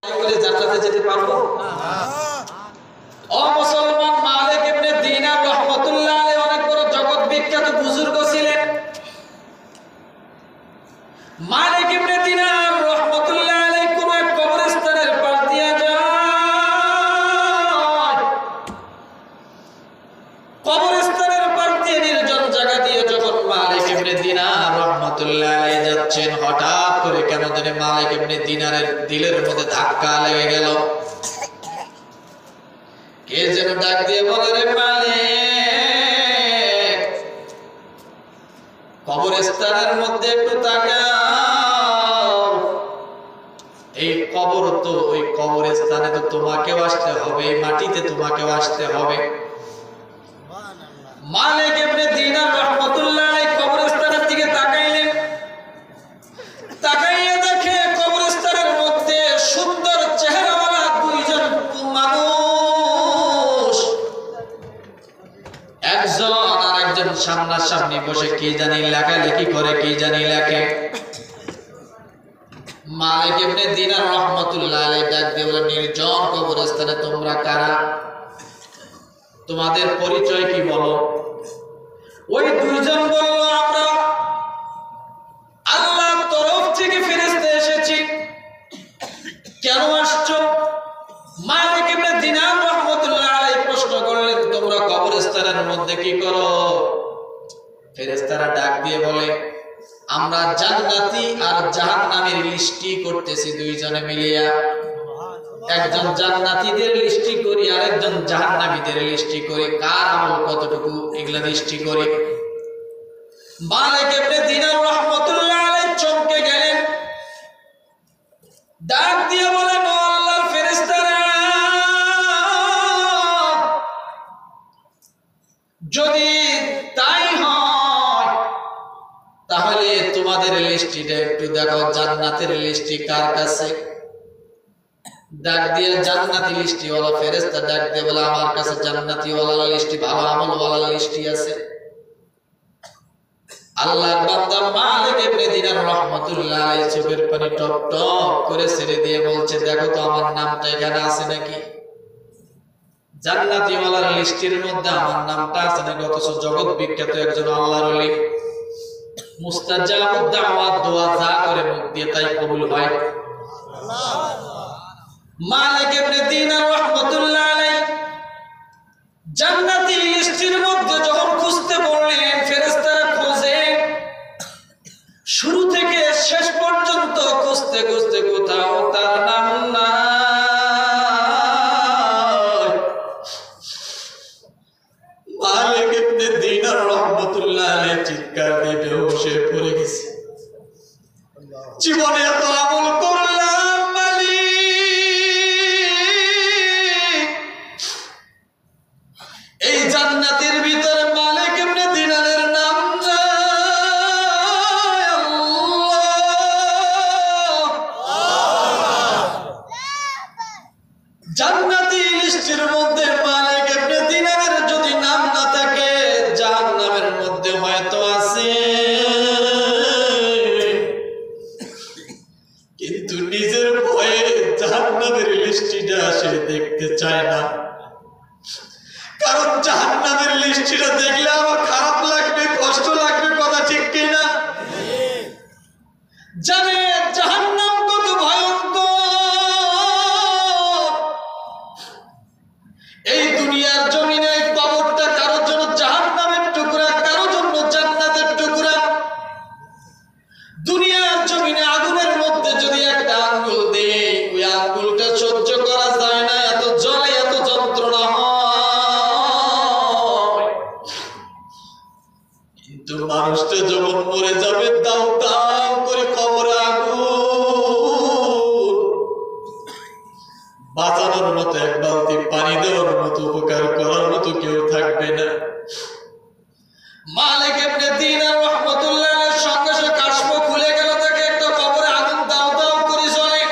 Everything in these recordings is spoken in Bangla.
করে জান্নাতে যেতে পারবো? ও মুসলমান, মালিক ইবনে দিনার রাহমাতুল্লাহ আলাইহি অনেক বড় জগৎ বিখ্যাত বুজুর্গ ছিলেন। মালিক ইবনে দিনার রাহমাতুল্লাহ আলাইহি কোন এক কবরস্থানের পাশ দিয়ে যায়। কবরস্থানের পাশ দিয়ে নির্জন জায়গা দিয়ে যখন মালিক ইবনে দিনার রাহমাতুল্লাহ আলাইহি যাচ্ছেন, হঠাৎ করে কেন জানি মালিক ইবনে দিনারের দিলের মধ্যে ধাক্কা লেগে গেল। কে যেন ডাক দিয়ে বলে, রে মালিক, কবরস্থানের মধ্যে একটু তাকাও। এই কবর তো ওই কবরস্থানে তো তোমাকেও আসতে হবে, এই মাটিতে তোমাকেও আসতে হবে। মালিক ইবনে দিনার রাহমাতুল্লাহ আলাইহি কবরস্থানের দিকে তাকাইলেন। তাকাইয়া দেখে কবরস্থানের মধ্যে সুন্দর চেহারাওয়ালা দুইজন মানুষ, একজন আর একজন সামনাসামনি বসে কি জানি লেখালেখি করে, কি জানি লেখে। মালিক ইবনে দিনার রাহমাতুল্লাহ আলাইহি ডাক দিয়ে বলে, নির্জন কবরস্থানে তোমরা কারা? তোমাদের পরিচয় কি বলো? ওই দুইজন বলল, আমরা আল্লাহর তরফ থেকে ফেরেশতা এসেছি। কেন আসছো? মালিক ইবনে দিনার রাহমাতুল্লাহ আলাইহি প্রশ্ন করলেন, তোমরা কবরস্থানের মধ্যে কি করো? ফেরেশতারা ডাক দিয়ে বলে, আমরা জান্নাতি আর জাহান্নামের লিস্টি করতেছি দুইজনে মিলিয়া। একজন জান্নাতীদের লিস্টি করি আর একজন জাহান্নামীদের লিস্টি করি, কার আমল কতটুকু এগুলা লিস্টি করি। মালিক ইবনে দিনার রাহমাতুল্লাহ আলাইহি চমকে গেলেন। ডাক দিয়ে বলেন, ও আল্লাহর ফেরেশতারা, যদি তাই হয় তাহলে তোমাদের লিস্টিটা একটু দেখো, জান্নাতের লিস্টি কার কাছে? ডাক দিয়ে জান্নাতি লিস্টি ওয়ালা ফেরেশতা ডাক দিয়ে বলে, আমার কাছে জান্নাতি ওয়ালা লিস্টি, ভালো আমল ওয়ালা লিস্টি আছে। আল্লাহর বান্দা মালিক ইবনে দিনার রাহমাতুল্লাহ আলাইহি চোখের পানি টপ টপ করে ছেড়ে দিয়ে বলছে, দেখো তো আমার নামটা এখানে আছে নাকি? জান্নাতি ওয়ালার লিস্টির মধ্যে আমার নামটা আছে নাকি? অথচ জগৎ বিখ্যাত একজন আল্লাহর ওলি, মুস্তাজাবুদ দাওয়াত, দোয়া যা করে মুখ দিয়ে তাই কবুল হয়। মালিক ইবনে দিনার রাহমাতুল্লাহ আলাইহি জান্নাতি লিস্টির মধ্যে যখন খুঁজতে বললেন, ফেরেশতারা খোঁজে, শুরু থেকে শেষ পর্যন্ত খুঁজতে খুঁজতে কোথাও তার নাম নাই। মালিক ইবনে দিনার রাহমাতুল্লাহ আলাইহি চিৎকার দিয়ে বেহুশ হয়ে পড়ে গেছে। জীবনে এত আমল করলাম মালিক, এই জান্নাতের ভিতরে মালিক ইবনে দিনারের নাম নাই। আল্লাহ, জান্নাতি লিস্টের মধ্যে মালিক ইবনে দিনারের যদি নাম না থাকে, জাহান্নামের মধ্যে হয়তো আছে, কিন্তু নিজের ভয়ে জাহান্নামের লিস্টিটা সে দেখতে চায় না। কারণ জাহান্নামের লিস্টিটা দেখলে আমার খারাপ লাগবে, কষ্ট লাগবে, কথা ঠিক কিনা? জানে জাহান্নাম কত ভয়ঙ্কর। এই দুনিয়ার জমিনে কবরটা কারোর জন্য জাহান্নামের টুকরা, কারোর জন্য জান্নাতের টুকরা। দুনিয়ার জমিনে আগুনের মধ্যে যদি একটা আঙ্গুল দেই, ওই আঙ্গুলটা সহ্য করা যায় না, এত জ্বলে, এত যন্ত্রণা হয়। কিন্তু মানুষটা যখন মরে যাবে, দাও দাও করে কবরে আগুন, বাঁচানোর মতো, এক বালতি পানি দেওয়ার মতো, উপকার করার মতো কেউ থাকবে না। মালিক ইবনে দিনার রাহমাতুল্লাহ আলাইহি সঙ্গে সঙ্গে কাশফ খুলে গেল, তাকে একটা কবরে আগুন দাও দাও করে জ্বলে।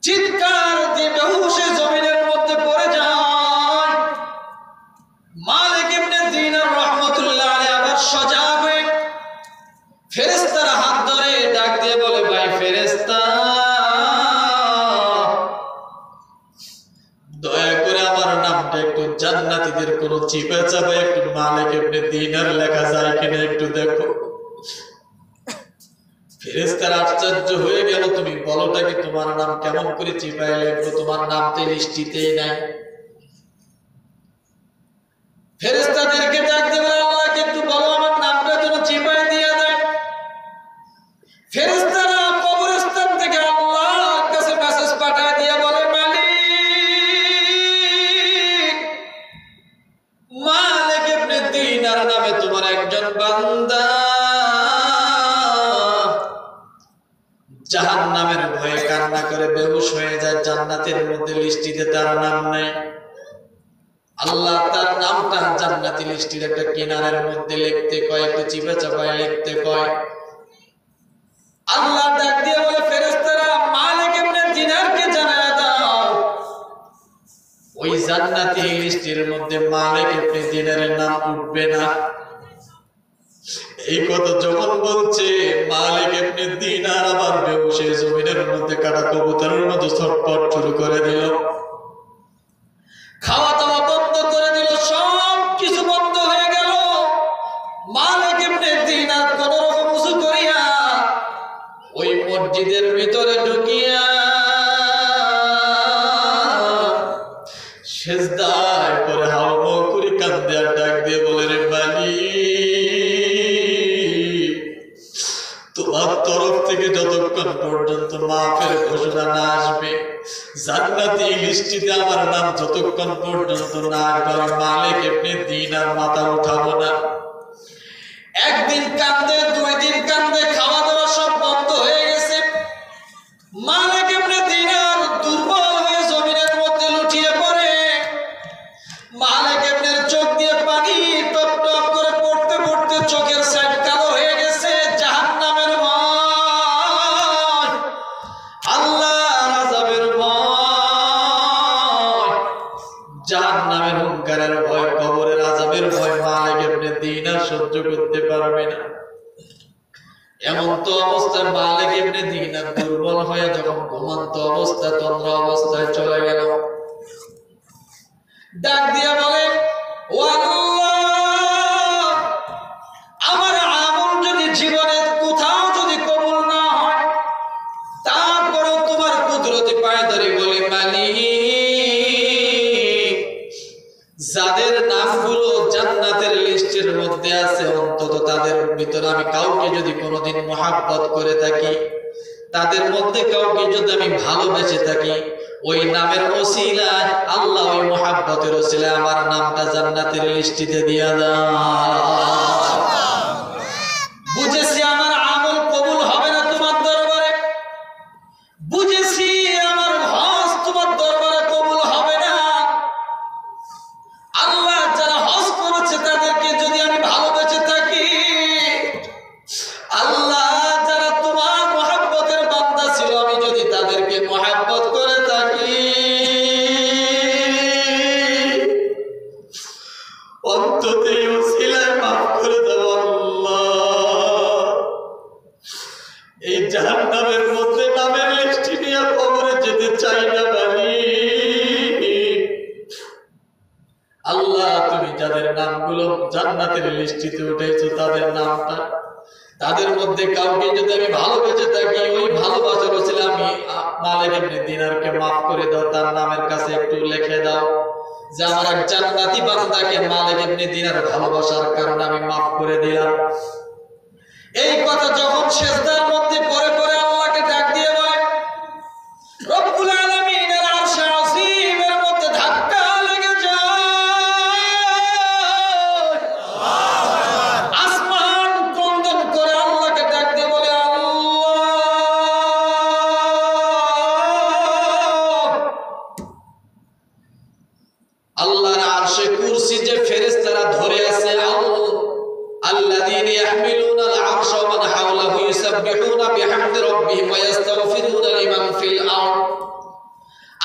চিৎকার দিয়ে বেহুশ হয়ে জমিনের মধ্যে পড়ে যায়। মালিক ইবনে দিনার রাহমাতুল্লাহ আলাইহি আবার সজাগ হয়ে ফেরেশতারা হাত ধরে ডাক দিয়ে বলে, ভাই ফেরেশতা, জান্নাতীদের কোন চিপা চাপা একটু মালিক ইবনে দিনার লেখা যায় কিনা একটু দেখো। ফেরেশতারা আশ্চর্য হয়ে গেল, তুমি বলোটা কি, তোমার নাম কেমন করে চিপায় লিখবো, তোমার নাম তো লিস্টিতেই নাই। ফেরেশতাদেরকে ডাক দিয়ে বলে, আল্লাহকে একটু বলো আমার নামটা যেন চিপায় দিয়ে দেয়। ফেরেশতারা কবরস্থান থেকে আল্লাহর কাছে মেসেজ পাঠায় দিয়ে বলে, মালিক ইবনে দিনার নামে তোমার একজন বান্দা জাহান্নামের ভয়ে কান্না করে বেহুশ হয়ে যায়, জান্নাতের মধ্যে লিস্টিতে তার নাম নাই। আল্লাহ তার নামটা জান্নাতি লিস্টির একটা কিনারের মধ্যে লিখতে কয়, একটু চিপে চাপায় লিখতে কয়। আল্লাহ ডাক দিয়ে বলে, ফেরেশতারা মালিক ইবনে দিনারকে জানায় দাও ওই জান্নাতি লিস্টের মধ্যে মালিক ইবনে দিনারের নাম উঠবে না। এই কথা যখন বলছে, মালিক ইবনে দিনার আবার বেহুশে জমিনের মধ্যে কাটা কবুতরের মতো ছটফট শুরু করে দিল। খাওয়া দাওয়া বন্ধ করে দিল, সব কিছু বন্ধ হয়ে গেল। মালিক ইবনে দিনার কোন রকম উজু করিয়া ওই মসজিদের ভিতরে ঢুকিয়া সেজদায় পরে হাওয়া করে কান্দে আর ডাক দিয়ে বলে, রে মালিক, তোমার তরফ থেকে যতক্ষণ পর্যন্ত মাফের ঘোষণা না আসবে, জান্নাতি লিস্টিতে আমার নাম যতক্ষণ পর্যন্ত না আসবে, মালিক ইবনে দিনার মাথা উঠাবো না। একদিন কান্দে, 2 দিন কান্দে, খাওয়া দাওয়া সব বন্ধ হয়ে গেছে। মালিক ইবনে দিনার দুর্বল হয়ে জমিনের মধ্যে লুটিয়ে পড়ে। মালিক ইবনের চোখ দিয়ে পানি টপ টপ করে পড়তে পড়তে চোখের সাইড কালো হয়ে গেছে। জাহান্নামের ভয়, আল্লাহর আযাবের ভয়, জাহান্নামের হুঙ্কারের ভয়, কবরের আযাবের ভয় মালিক ইবনে দিনার সহ্য করতে পারবে না। এমন তো অবস্থায় মালিক ইবনে দিনার দুর্বল হয়ে যখন ঘুমন্ত অবস্থা, তন্দ্রা অবস্থায় চলে গেল, ডাক দিয়া বলে, ও আল্লাহ, আমার আমল যদি জীবনে কোথাও যদি কবুল না হয়, তারপরেও তোমার কুদরতি পায়ে ধরে বলে, মালিক, যাদের নামগুলো জান্নাতের লিস্টের মধ্যে আছে, অন্তত তাদের ভিতরে আমি কাউকে যদি কোনোদিন মহাব্বত করে থাকি, তাদের মধ্যে কাউকে যদি আমি ভালোবেসে থাকি, ওই নামের ওসিলায় আল্লাহ ওই মহাব্বতের ওসিলায় আমার নামটা জান্নাতের লিস্টিতে দিয়া দাও। বুঝেছি আমার আমল কবুল হবে না তোমার দরবারে, বুঝেছি আমার হজ তোমার দরবারে কবুল হবে না। আল্লাহ, যারা হজ করেছে তাদেরকে যদি আমি ভালোবেসে থাকি, আল্লাহ, যারা তোমার মহব্বতের বান্দা ছিল আমি যদি তাদেরকে মহব্বত করে থাকি, অন্তত এই ওসিলায় মাফ করে দাও আল্লাহ। এই জাহান্নামের মধ্যে নামের লিস্টি নিয়ে কবরে যেতে চাই না মালিক। আল্লাহ, তুমি যাদের নামগুলো জান্নাতের লিস্টিতে উঠেছো তাদের নামটা, তাদের মধ্যে কাউকে যদি আমি ভালোবেসে থাকি, ওই ভালোবাসার ওসিলা আমি মালিক ইবনে দিনারকে মাফ করে দাও, তার নামের কাছে একটু লিখে দাও যে আমার এক জান্নাতি বান্দাকে মালিক ইবনে দিনার ভালোবাসার কারণে আমি মাফ করে দিলাম। এই কথা যখন সেজদার মধ্যে পড়ে পড়ে আল্লাহকে ডাক দিয়ে বলে, রব্বুল আলামিনের আরশ আজিমের মধ্যে ধাক্কা লেগে যায়। আসমান ক্রন্দন করে আল্লাহকে ডাক দিয়ে বলে, আল্লাহর আরশে কুরসি যে ফেরেশতারা ধরে আছে, আল্লাযীনা ইয়াহমিলুনাল আরশা ওয়া মান হাওলাহু ইউসাব্বিহুনা বিহামদি রাব্বিহিম ওয়া ইস্তাগফিরুনা লিমান ফিল আরদ।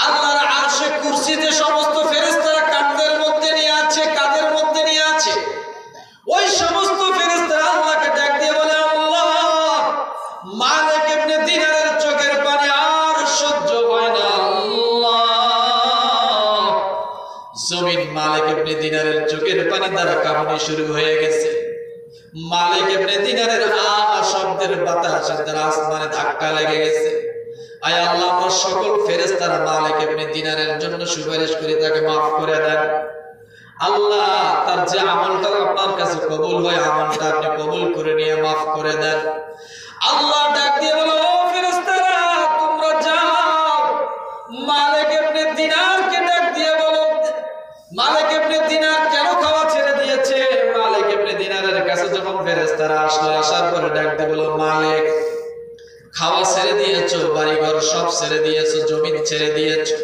আল্লাহর আরশে কুরসি যে সমস্ত ফেরেশতারা কাঁধের মধ্যে নিয়ে আছে, কাঁধের মধ্যে নিয়ে আছে, ওই সমস্ত ফেরেশতারা আল্লাহকে ডাক দিয়ে বলে, আল্লাহ, মালিক ইবনে দিনারের চোখের পানি আর সহ্য হয় না, আল্লাহ, জমিন মালিক ইবনে দিনারের চোখের পানি দ্বারা কাঁপানো শুরু হয়ে গেছে। মালিক ইবনে দিনারের শব্দের বাতাসের দ্বারা আসমানে ধাক্কা লেগে গেছে। আয় আল্লাহ, আমার সকল ফেরেশতারা মালিক ইবনে দিনারের জন্য সুপারিশ করে তাকে মাফ করে দেন। আল্লাহ, তার যে আমলটা আপনার কাছে কবুল হয়, আমলটা আপনি কবুল করে নিয়ে মাফ করে দেন। আল্লাহ ডাক দিয়ে বলো, ও ফেরেশতারা তোমরা যাও, মালিক ইবনে দিনারকে ডাক দিয়ে বলো, মালিক ইবনে দিনার কেন খাওয়া ছেড়ে দিয়েছে? মালিক ইবনে দিনারের কাছে যখন ফেরেশতারা আসলো, আসার পরে ডাক দিয়ে বলো, মালিক খাওয়া ছেড়ে দিয়েছো, বাড়িঘর সব ছেড়ে দিয়েছো, জমিন ছেড়ে দিয়েছো,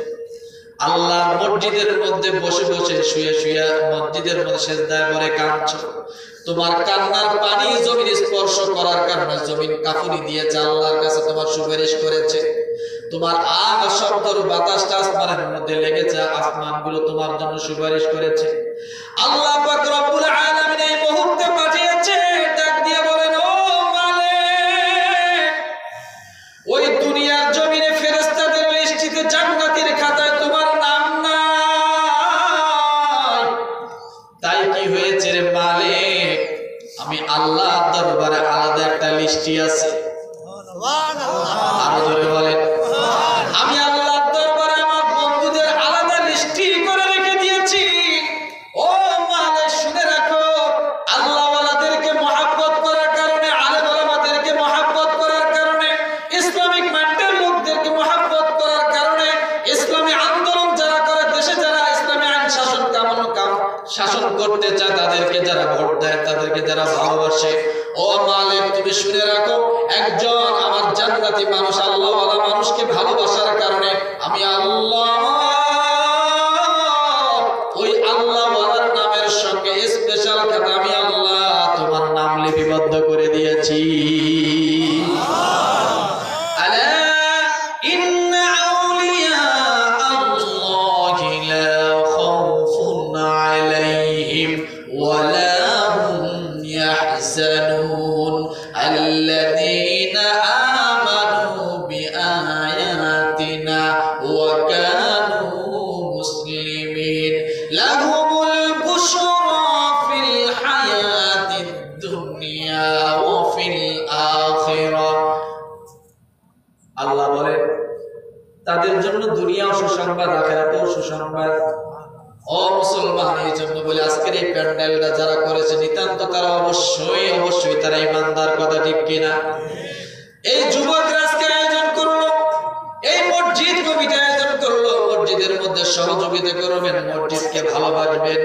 আল্লাহর মসজিদের মধ্যে বসে বসে শুয়ে শুয়ে মসজিদের মধ্যে সিজদায় পড়ে কাঁদছো। তোমার কান্নার পানি জমিন স্পর্শ করার কারণে জমিন কাঁপুনি দিয়েছে, আল্লাহর কাছে তোমার সুপারিশ করেছে। তোমার শব্দের বাতাসটা আসমানের মধ্যে লেগেছে, আসমানগুলো তোমার জন্য সুপারিশ করেছে। আল্লাহ পাক রব্বুল আলামিন এই মুহূর্তে পাঠিয়েছে, ডাক দিয়ে বলেন, ও মালিক, ওই দুনিয়ার জমিনে ফেরেশতাদের লিস্টিতে জান্নাতের খাতায় তোমার নাম নাই। তাই কি হয়েছে রে মালিক? আমি আল্লাহর দরবারে আলাদা একটা লিস্টি আছে। আরো জোরে বলেন, আমি আল্লাহর দরবারে আমার বন্ধুদের আলাদা লিস্টি করে রেখে দিয়েছি। ও মালিক, শুনে রাখো, আল্লাহ ওয়ালাদেরকে মহব্বত করার কারণে, আলেম ওলামাদেরকে মহব্বত করার কারণে, ইসলামিক মাইন্ডের লোকদেরকে মহব্বত করার কারণে, ইসলামী আন্দোলন যারা করে, দেশে যারা ইসলামী আইন শাসন করতে চায়, তাদেরকে যারা ভোট দেয়, তাদেরকে যারা ভালোবাসে, ও মালিক তুমি শুনে রাখো, একজন আমার জান্নাতি মানুষ, আল্লাহ ওয়ালা মানুষকে ভালোবাসার কারণে আমি আল্লাহ ওই আল্লাহ ওয়ালার নামের সঙ্গে স্পেশাল খাতা আমি আল্লাহ তোমার নাম লিপিবদ্ধ করে দিয়েছি। الذين آمنوا بآياتنا وكانوا مسلمين لهم البشرى في الحياة الدنيا وفي الآخرة। আল্লাহ বলেন, তাদের জন্য দুনিয়াও সুসংবাদ, আখিরাতেও সুসংবাদ। ও মুসলমান, এই জন্য বলে আজকের এই প্যান্ডেলটা যারা করেছে নিতান্ত তারা অবশ্যই তারা ইমানদার, কথা ঠিক কিনা? এই যুবকরা আজকে আয়োজন করলো, এই মসজিদ কমিটি আয়োজন করলো, মসজিদের মধ্যে সহযোগিতা করবেন, মসজিদকে ভালোবাসবেন।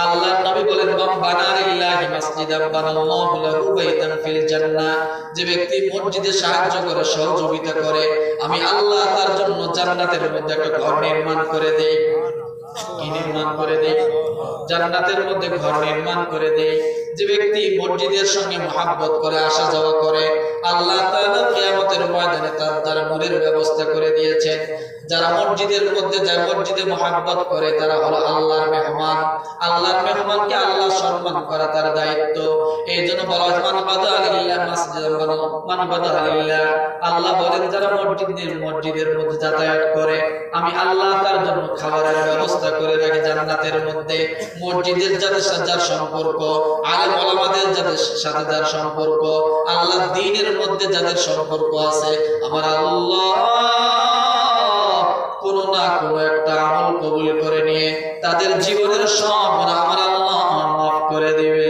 আল্লাহর নবী বলেন, মান বানা লিল্লাহি মাসজিদান বানাল্লাহু লাহু বাইতান ফিল জান্নাহ, যে ব্যক্তি মসজিদে সাহায্য করে, সহযোগিতা করে, আমি আল্লাহ তার জন্য জান্নাতের মধ্যে একটা ঘর নির্মাণ করে দেই। কি নির্মাণ করে দেই? জান্নাতের মধ্যে ঘর নির্মাণ করে দেই। যে ব্যক্তি মসজিদের সঙ্গে মহব্বত করে, আসা যাওয়া করে, আল্লাহ তাআলা কিয়ামতের ময়দানে তার দ্বারা নূরের ব্যবস্থা করে দিয়েছেন। যারা মসজিদের মধ্যে যায়, মসজিদে মহব্বত করে, তারা হলো আল্লাহর মেহমান। আল্লাহর মেহমানকে আল্লাহ সম্মান করা তার দায়িত্ব। এই জন্য বলা হয়, মান বাদা লিল্লাহ মাসজিদান মান বাদা লিল্লাহ। আল্লাহ বলেন, যারা মসজিদের মধ্যে যাতায়াত করে, আমি আল্লাহ তার জন্য খাবারের ব্যবস্থা করে রাখি জান্নাতের মধ্যে। মসজিদের যাদের সাথে যার সম্পর্ক, আলেম ওলামাদের যাদের সাথে যার সম্পর্ক, আল্লাহ দ্বীনের মধ্যে যাদের সম্পর্ক আছে, আমার আল্লাহ কোনো না কোনো একটা আমল কবুল করে নিয়ে তাদের জীবনের সব গুনাহ আমার আল্লাহ মাফ করে দিবে।